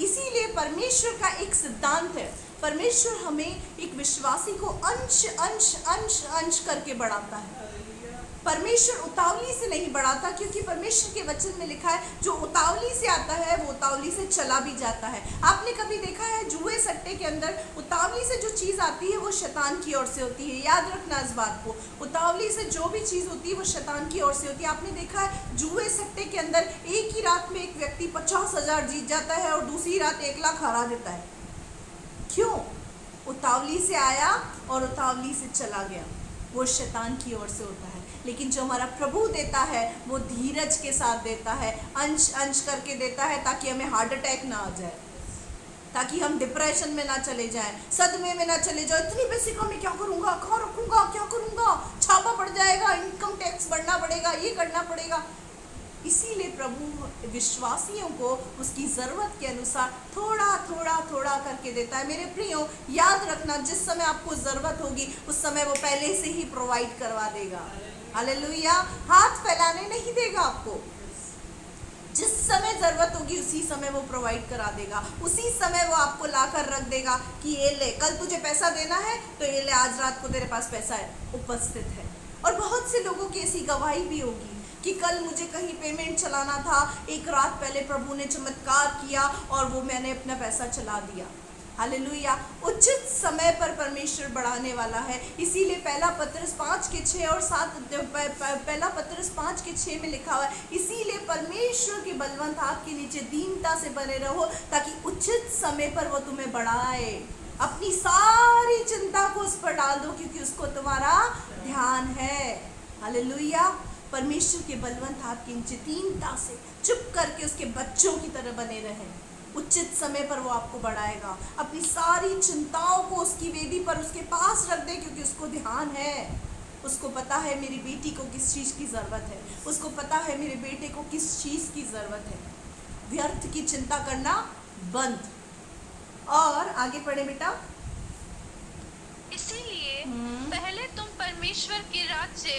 S1: इसीलिए परमेश्वर का एक सिद्धांत है, परमेश्वर हमें एक विश्वासी को अंश अंश अंश अंश करके बढ़ाता है। परमेश्वर उतावली से नहीं बढ़ाता, क्योंकि परमेश्वर के वचन में लिखा है जो उतावली से आता है वो उतावली से चला भी जाता है। आपने कभी देखा है जुए सट्टे के अंदर उतावली से जो चीज़ आती है वो शैतान की ओर से होती है। याद रखना इस बात को, उतावली से जो भी चीज़ होती है वो शैतान की ओर से होती है। आपने देखा है जुए सट्टे के अंदर एक ही रात में एक व्यक्ति 50,000 जीत जाता है और दूसरी रात 1 लाख हरा देता है। क्यों? उतावली से आया और उतावली से चला गया। वो शैतान की ओर से होता है। लेकिन जो हमारा प्रभु देता है वो धीरज के साथ देता है, अंश अंश करके देता है, ताकि हमें हार्ट अटैक ना आ जाए, ताकि हम डिप्रेशन में ना चले जाएं, सदमे में ना चले जाए। इतनी पैसे का मैं क्या करूँगा, कहाँ रखूँगा, क्या करूँगा, छापा पड़ जाएगा, इनकम टैक्स भरना पड़ेगा, ये करना पड़ेगा। इसीलिए प्रभु विश्वासियों को उसकी ज़रूरत के अनुसार थोड़ा थोड़ा थोड़ा करके देता है। मेरे प्रियो, याद रखना, जिस समय आपको ज़रूरत होगी उस समय वो पहले से ही प्रोवाइड करवा देगा। हालेलुया। हाथ फैलाने नहीं देगा आपको। जिस समय ज़रूरत होगी उसी समय वो प्रोवाइड करा देगा। उसी समय वो आपको लाकर रख देगा कि ये ले, कल तुझे पैसा देना है तो ये ले, आज रात को तेरे पास पैसा है, उपस्थित है। और बहुत से लोगों की ऐसी गवाही भी होगी कि कल मुझे कहीं पेमेंट चलाना था, एक रात पहले प्रभु ने चमत्कार किया और वो मैंने अपना पैसा चला दिया। हालेलुया। उचित समय पर परमेश्वर बढ़ाने वाला है। इसीलिए पहला पत्रस 5:6 और 7, पहला पत्रस 5:6 में लिखा हुआ है, इसीलिए परमेश्वर के बलवंत हाथ के नीचे दीनता से बने रहो, ताकि उचित समय पर वो तुम्हें बढ़ाए। अपनी सारी चिंता को उस पर डाल दो, क्योंकि उसको तुम्हारा ध्यान है। हालेलुया। परमेश्वर के बलवंत हाथ के नीचे दीनता से चुप करके उसके बच्चों की तरह बने रहें। उचित समय पर वो आपको बढ़ाएगा। अपनी सारी चिंताओं को उसकी वेदी पर उसके पास रख दे, क्योंकि उसको ध्यान है। उसको पता है मेरी बेटी को किस चीज़ की ज़रूरत है, उसको पता है मेरे बेटे को किस चीज़ की ज़रूरत है। व्यर्थ की चिंता करना बंद। और आगे पढ़े बेटा।
S2: इसीलिए पहले तुम परमेश्वर के राज्य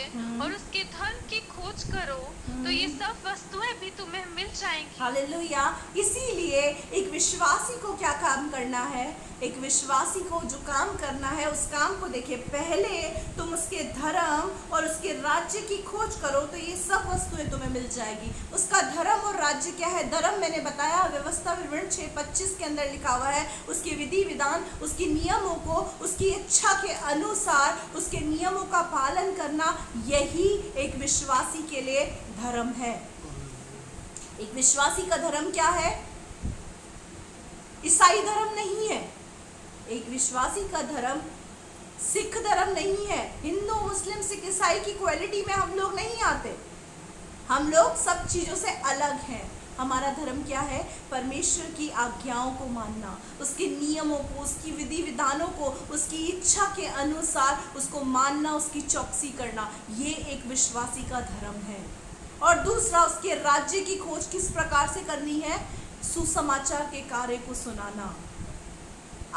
S2: और उसके धन की खोज करो, तो ये सब वस्तुएं भी तुम्हें मिल जाएंगी।
S1: हालेलुया। इसीलिए एक विश्वासी को क्या काम करना है? एक विश्वासी को जो काम करना है उस काम को देखिए, पहले तुम उसके धर्म और उसके राज्य की खोज करो तो ये सब वस्तुएं तुम्हें मिल जाएगी। उसका धर्म और राज्य क्या है? धर्म मैंने बताया, व्यवस्था विवरण 6:25 के अंदर लिखा हुआ है, उसके विधि विधान, उसके नियमों को उसकी इच्छा के अनुसार उसके नियमों का पालन करना, यही एक विश्वासी के लिए धर्म है। एक विश्वासी का धर्म क्या है? ईसाई धर्म नहीं है। एक विश्वासी का धर्म सिख धर्म नहीं है। हिंदू मुस्लिम सिख ईसाई की क्वालिटी में हम लोग नहीं आते। हम लोग सब चीज़ों से अलग हैं। हमारा धर्म क्या है? परमेश्वर की आज्ञाओं को मानना, उसके नियमों को, उसकी विधि विधानों को, उसकी इच्छा के अनुसार उसको मानना, उसकी चौकसी करना, ये एक विश्वासी का धर्म है। और दूसरा, उसके राज्य की खोज किस प्रकार से करनी है? सुसमाचार के कार्य को सुनाना।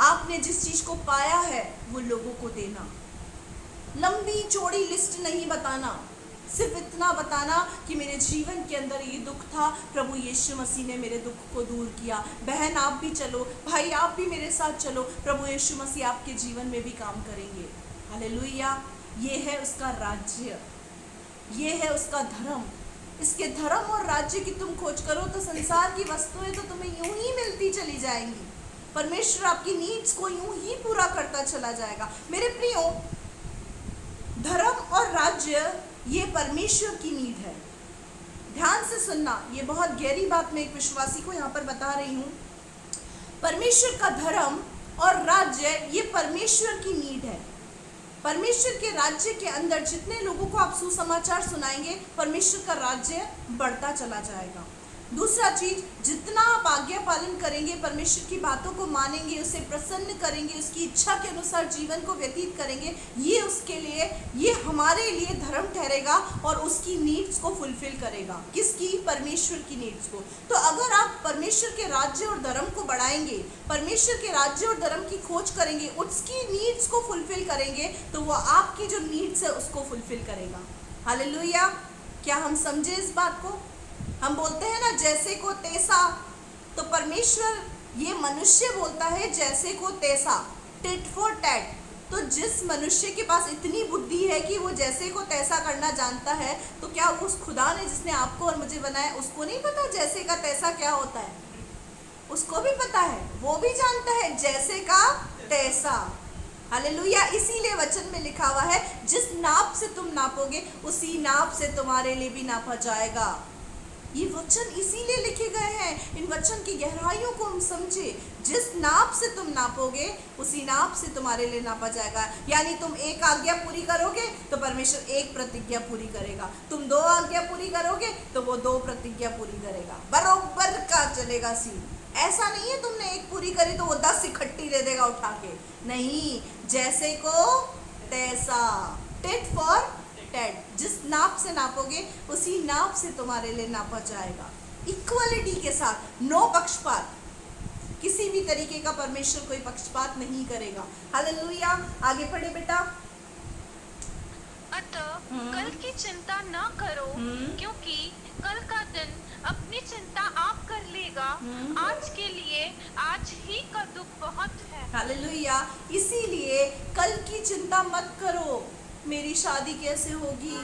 S1: आपने जिस चीज़ को पाया है वो लोगों को देना। लंबी चौड़ी लिस्ट नहीं बताना, सिर्फ इतना बताना कि मेरे जीवन के अंदर ये दुख था, प्रभु यीशु मसीह ने मेरे दुख को दूर किया। बहन आप भी चलो, भाई आप भी मेरे साथ चलो, प्रभु यीशु मसीह आपके जीवन में भी काम करेंगे। हालेलुया। ये है उसका राज्य, ये है उसका धर्म। इसके धर्म और राज्य की तुम खोज करो तो संसार की वस्तुएं तो तुम्हें यूं ही मिलती चली जाएंगी। परमेश्वर आपकी नीड्स को यूं ही पूरा करता चला जाएगा। मेरे प्रियो, धर्म और राज्य ये परमेश्वर की नीड है। ध्यान से सुनना, ये बहुत गहरी बात मैं एक विश्वासी को यहाँ पर बता रही हूँ। परमेश्वर का धर्म और राज्य ये परमेश्वर की नीड है। परमेश्वर के राज्य के अंदर जितने लोगों को आप सुसमाचार सुनाएंगे, परमेश्वर का राज्य बढ़ता चला जाएगा। दूसरा चीज, जितना आप आज्ञा पालन करेंगे, परमेश्वर की बातों को मानेंगे, उसे प्रसन्न करेंगे, उसकी इच्छा के अनुसार जीवन को व्यतीत करेंगे, ये उसके लिए, ये हमारे लिए धर्म ठहरेगा और उसकी नीड्स को फुलफिल करेगा। किसकी? परमेश्वर की नीड्स को। तो अगर आप परमेश्वर के राज्य और धर्म को बढ़ाएंगे, परमेश्वर के राज्य और धर्म की खोज करेंगे, उसकी नीड्स को फुलफिल करेंगे, तो वो आपकी जो नीड्स है उसको फुलफिल करेगा। हालेलुया। क्या हम समझे इस बात को? हम बोलते हैं ना, जैसे को तैसा, तो परमेश्वर ये मनुष्य बोलता है जैसे को तैसा, टिट फॉर टैट। तो जिस मनुष्य के पास इतनी बुद्धि है कि वो जैसे को तैसा करना जानता है, तो क्या उस खुदा ने जिसने आपको और मुझे बनाया उसको नहीं पता जैसे का तैसा क्या होता है? उसको भी पता है, वो भी जानता है जैसे का तैसा। हालेलुया। इसीलिए वचन में लिखा हुआ है, जिस नाप से तुम नापोगे उसी नाप से तुम्हारे लिए भी नापा जाएगा। ये वचन इसीलिए लिखे गए हैं, इन वचन की गहराइयों को हम समझे। जिस नाप से तुम नापोगे उसी नाप से तुम्हारे लिए नापा जाएगा। यानी तुम एक आज्ञा पूरी करोगे तो परमेश्वर एक प्रतिज्ञा पूरी करेगा, तुम 2 आज्ञा पूरी करोगे तो वो 2 प्रतिज्ञा पूरी करेगा। बरोबर का चलेगा सीन। ऐसा नहीं है तुमने एक पूरी करी तो वो 10 इकट्ठी दे देगा उठा के, नहीं, जैसे को तैसा, टिट फॉर टैट। जिस नाप से नापोगे उसी नाप से तुम्हारे लिए नापा जाएगा। इक्वलिटी के साथ, नो पक्षपात। किसी भी तरीके का परमेश्वर कोई पक्षपात नहीं करेगा। हालेलुया। आगे पढ़े बेटा।
S2: अतः कल की चिंता न करो, क्योंकि कल का दिन अपनी चिंता आप कर लेगा। आज के लिए आज ही का दुख बहुत है।
S1: हालेलुया। इसीलिए कल की चिंता मत करो, मेरी शादी कैसे होगी,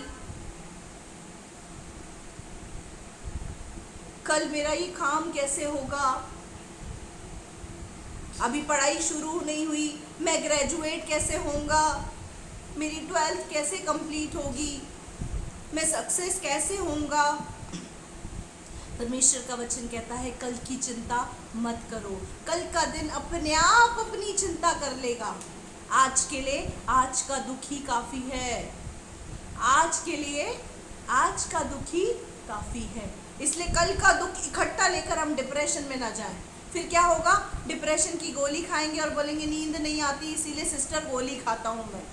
S1: कल मेरा ये काम कैसे होगा, अभी पढ़ाई शुरू नहीं हुई, मैं ग्रेजुएट कैसे होऊंगा, मेरी 12th कैसे कंप्लीट होगी, मैं सक्सेस कैसे होऊंगा। परमेश्वर का वचन कहता है कल की चिंता मत करो, कल का दिन अपने आप अपनी चिंता कर लेगा। आज के लिए आज का दुख ही काफी है, आज के लिए आज का दुख ही काफी है। इसलिए कल का दुख इकट्ठा लेकर हम डिप्रेशन में ना जाएं। फिर क्या होगा? डिप्रेशन की गोली खाएंगे और बोलेंगे नींद नहीं आती इसीलिए सिस्टर गोली खाता हूं मैं,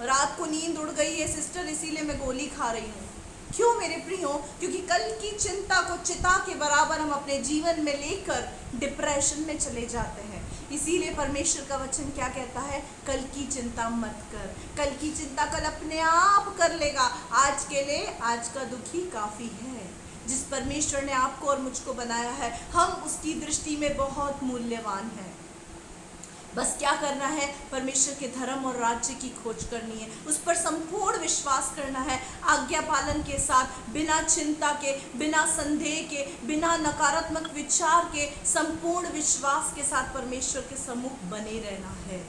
S1: रात को नींद उड़ गई है सिस्टर इसीलिए मैं गोली खा रही हूँ। क्यों मेरे प्रियो? क्योंकि कल की चिंता को चिता के बराबर हम अपने जीवन में लेकर डिप्रेशन में चले जाते हैं। इसीलिए परमेश्वर का वचन क्या कहता है? कल की चिंता मत कर, कल की चिंता कल अपने आप कर लेगा। आज के लिए आज का दुख ही काफी है। जिस परमेश्वर ने आपको और मुझको बनाया है, हम उसकी दृष्टि में बहुत मूल्यवान हैं। बस क्या करना है? परमेश्वर के धर्म और राज्य की खोज करनी है, उस पर संपूर्ण विश्वास करना है, आज्ञा पालन के साथ, बिना चिंता के, बिना संदेह के, बिना नकारात्मक विचार के, संपूर्ण विश्वास के साथ परमेश्वर के सम्मुख बने रहना है।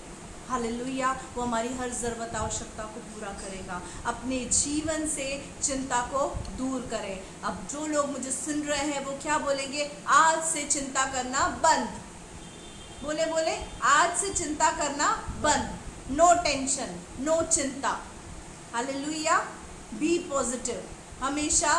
S1: हालेलुया। वो हमारी हर ज़रूरत आवश्यकता को पूरा करेगा। अपने जीवन से चिंता को दूर करें। अब जो लोग मुझे सुन रहे हैं वो क्या बोलेंगे? आज से चिंता करना बंद। बोले बोले, आज से चिंता करना बंद। नो टेंशन, नो चिंता। हालेलुया। बी पॉजिटिव, हमेशा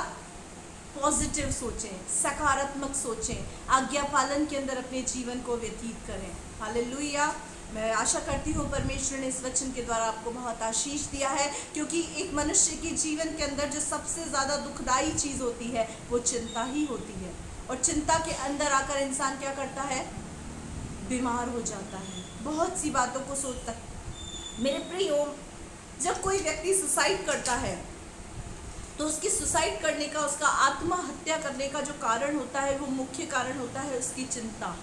S1: पॉजिटिव सोचें, सकारात्मक सोचें, आज्ञा पालन के अंदर अपने जीवन को व्यतीत करें। हालेलुया। मैं आशा करती हूँ परमेश्वर ने इस वचन के द्वारा आपको बहुत आशीष दिया है, क्योंकि एक मनुष्य के जीवन के अंदर जो सबसे ज़्यादा दुखदाई चीज़ होती है वो चिंता ही होती है। और चिंता के अंदर आकर इंसान क्या करता है? बीमार हो जाता है, बहुत सी बातों को सोचता है। मेरे प्रियो, जब कोई व्यक्ति सुसाइड करता है तो उसकी सुसाइड करने का, उसका आत्महत्या करने का जो कारण होता है वो मुख्य कारण होता है उसकी चिंता।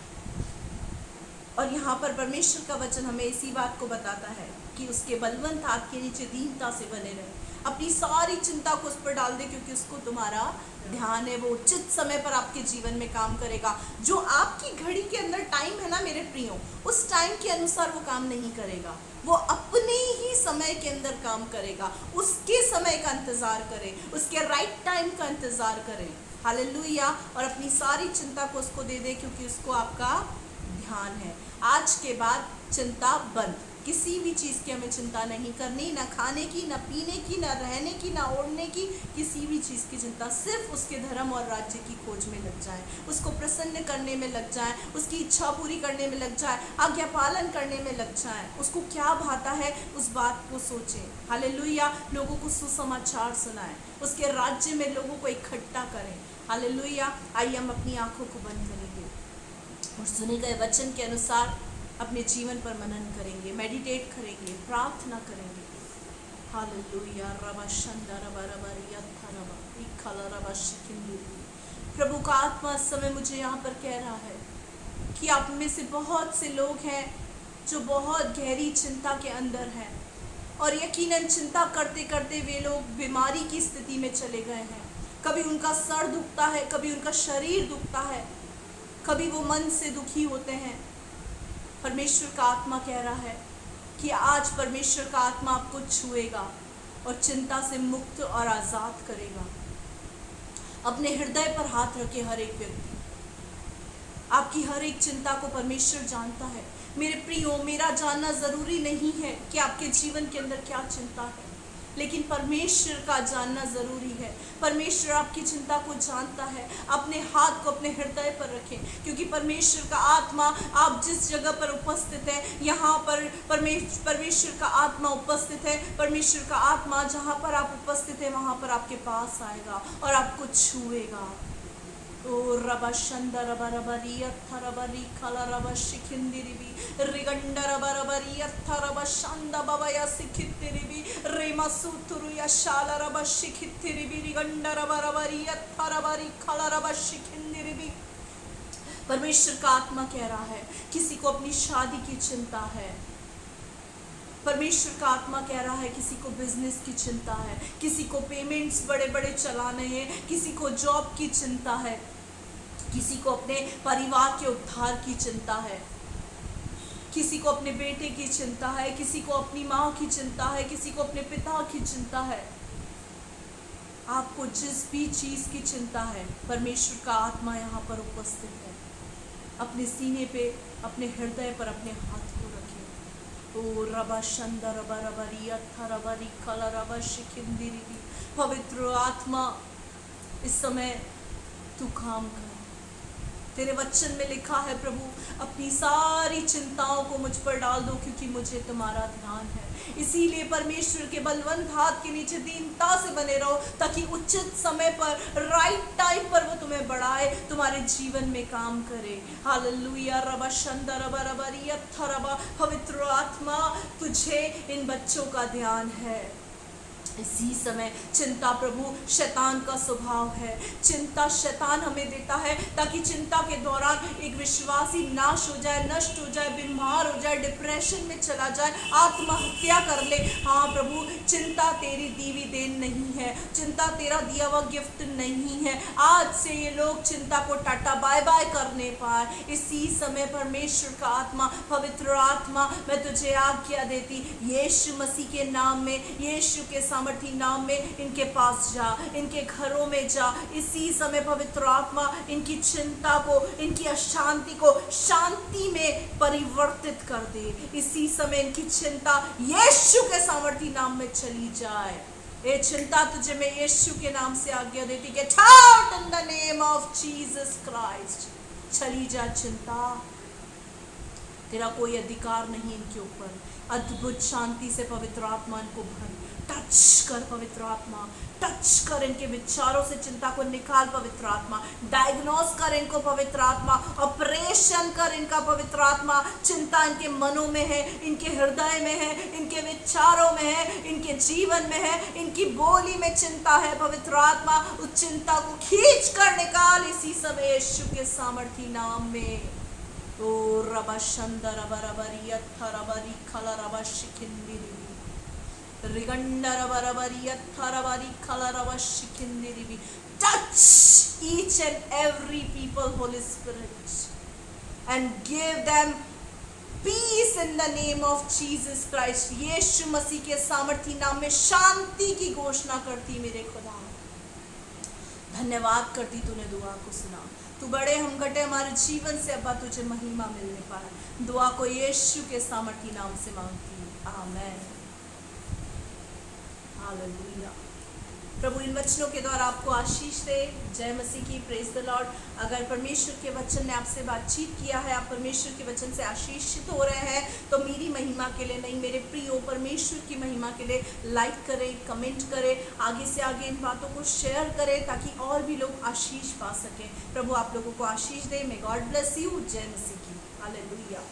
S1: और यहाँ पर परमेश्वर का वचन हमें इसी बात को बताता है कि उसके बलवंत हाथ के नीचे दीनता से बने रहे, अपनी सारी चिंता को उस पर डाल दे, क्योंकि उसको तुम्हारा ध्यान है। वो उचित समय पर आपके जीवन में काम करेगा। जो आपकी घड़ी के अंदर टाइम है ना मेरे प्रियो, उस टाइम के अनुसार वो काम नहीं करेगा, वो अपने ही समय के अंदर काम करेगा। उसके समय का इंतजार करें, उसके राइट टाइम का इंतजार करें। हालेलुया। और अपनी सारी चिंता को उसको दे दे, क्योंकि उसको आपका ध्यान है। आज के बाद चिंता बंद। किसी भी चीज़ की हमें चिंता नहीं करनी, ना खाने की, ना पीने की, ना रहने की, ना ओढ़ने की, किसी भी चीज़ की चिंता। सिर्फ उसके धर्म और राज्य की खोज में लग जाए, उसको प्रसन्न करने में लग जाए, उसकी इच्छा पूरी करने में लग जाए, आज्ञा पालन करने में लग जाए। उसको क्या भाता है उस बात को सोचें। हालेलुया। लोगों को सुसमाचार सुनाएं, उसके राज्य में लोगों को इकट्ठा करें। हालेलुया। आइए हम अपनी आंखों को बंद करेंगे और सुने गए वचन के अनुसार अपने जीवन पर मनन करेंगे, मेडिटेट करेंगे, प्रार्थना करेंगे। हालेलुया। रबा शंदा रबा रबा रियत्था रबा इखला रबा शिकिंदी। प्रभु का आत्मा इस समय मुझे यहाँ पर कह रहा है कि आप में से बहुत से लोग हैं जो बहुत गहरी चिंता के अंदर है, और यकीनन चिंता करते करते वे लोग बीमारी की स्थिति में चले गए हैं। कभी उनका सर दुखता है, कभी उनका शरीर दुखता है, कभी वो मन से दुखी होते हैं। परमेश्वर का आत्मा कह रहा है कि आज परमेश्वर का आत्मा आपको छुएगा और चिंता से मुक्त और आज़ाद करेगा। अपने हृदय पर हाथ रखे हर एक व्यक्ति, आपकी हर एक चिंता को परमेश्वर जानता है। मेरे प्रियो, मेरा जानना ज़रूरी नहीं है कि आपके जीवन के अंदर क्या चिंता है, लेकिन परमेश्वर का जानना ज़रूरी है। परमेश्वर आपकी चिंता को जानता है। अपने हाथ को अपने हृदय पर रखें, क्योंकि परमेश्वर का आत्मा, आप जिस जगह पर उपस्थित है, यहाँ पर परमेश्वर का आत्मा उपस्थित है। परमेश्वर का आत्मा जहाँ पर आप उपस्थित है वहाँ पर आपके पास आएगा और आपको छुएगा। ओ रबा शंदा रबा रबरी अत्था रबरी खला रबा शिखिंदिरिबी रिगंडा रबा रबरी अत्था रबा शंदा बाबा सिखित्तिरिबी रेमा सुतुरु या शाला रबा शिखित्तिरिबी रिगंडा रबा रबरी अत्था रबरी खला रबा शिखिंदिरिबी। परमेश्वर का आत्मा कह रहा है, किसी को अपनी शादी की चिंता है। परमेश्वर का आत्मा कह रहा है किसी को बिजनेस की चिंता है, किसी को पेमेंट्स बड़े बड़े चलाने हैं, किसी को जॉब की चिंता है, किसी को अपने परिवार के उद्धार की चिंता है, किसी को अपने बेटे की चिंता है, किसी को अपनी माँ की चिंता है, किसी को अपने पिता की चिंता है। आपको जिस भी चीज़ की चिंता है, परमेश्वर का आत्मा यहाँ पर उपस्थित है। अपने सीने पे, अपने हृदय पर अपने हाथ को रखें। ओ रबा शंदा रबा रबरी अत्था रबरी खला रबा शिखिंदिरिबी। पवित्र आत्मा, इस समय तू काम कर। तेरे वचन में लिखा है, प्रभु अपनी सारी चिंताओं को मुझ पर डाल दो, क्योंकि मुझे तुम्हारा ध्यान है। इसीलिए परमेश्वर के बलवंत हाथ के नीचे दीनता से बने रहो, ताकि उचित समय पर, राइट टाइम पर वो तुम्हें बढ़ाए, तुम्हारे जीवन में काम करे। हालेलुया। रबा शंदा रबा रबरी अत्था रबा। पवित्र आत्मा, तुझे इन बच्चों का ध्यान है। इसी समय चिंता प्रभु शैतान का स्वभाव है। चिंता शैतान हमें देता है ताकि चिंता के दौरान एक विश्वासी नाश हो जाए, नष्ट हो जाए, बीमार हो जाए, डिप्रेशन में चला जाए, आत्महत्या कर ले। हाँ प्रभु, चिंता तेरी दीवी देन नहीं है, चिंता तेरा दिया हुआ गिफ्ट नहीं है। आज से ये लोग चिंता को टाटा बाय बाय करने पाए। इसी समय परमेश्वर का आत्मा, पवित्र आत्मा, मैं तुझे आज्ञा देती, यीशु मसीह के नाम में, यीशु के सामर्थी नाम में इनके पास जा, इनके घरों में जा। इसी समय पवित्र आत्मा इनकी चिंता को, इनकी अशांति को शांति में परिवर्तित कर दे। इसी समय इनकी चिंता यीशु के सामर्थी नाम में चली जाए। ये चिंता तुझे मैं यीशु के नाम से आज्ञा देती, get out in the name of Jesus Christ. चली जा चिंता, तेरा कोई अधिकार नहीं इनके ऊपर। अद्भुत शांति से पवित्र आत्मा इनको भर, टच कर पवित्र आत्मा, टच कर इनके विचारों से चिंता को निकाल पवित्र आत्मा, डायग्नोस कर इनको पवित्र आत्मा, ऑपरेशन कर इनका पवित्र आत्मा। चिंता इनके मनों में है, इनके हृदय में है, इनके विचारों में है, इनके जीवन में है, इनकी बोली में चिंता है। पवित्र आत्मा उस चिंता को खींच कर निकाल इसी समय यीशु के सामर्थी नाम में। ओ रबा शंदा रबा रबरी अत्था रबरी खला रबा शिखिंदिरिबी रिगंडा रबा रबरी अत्था रबरी खला रबा शिखिंदिरिबी। Touch each and every people, Holy Spirit, and give them peace in the name of Jesus Christ। यीशु मसीह के सामर्थी नाम में शांति की घोषणा करती मेरे खुदा। धन्यवाद करती तूने दुआ को सुना। तू बड़े हम घटे हमारे जीवन से अब्बा, तुझे महिमा मिलने पाए। दुआ को यीशु के सामर्थी नाम से मांगती हूँ, आमेन। हालेलुया। प्रभु इन वचनों के द्वारा आपको आशीष दे। जय मसीह की, प्रेज द लॉर्ड। अगर परमेश्वर के वचन ने आपसे बातचीत किया है, आप परमेश्वर के वचन से आशीषित हो रहे हैं, तो मेरी महिमा के लिए नहीं, मेरे प्रियो परमेश्वर की महिमा के लिए लाइक करें, कमेंट करें, आगे से आगे इन बातों को शेयर करें, ताकि और भी लोग आशीष पा सकें। प्रभु आप लोगों को आशीष दे। May God bless you. जय मसीह की। हालेलुया।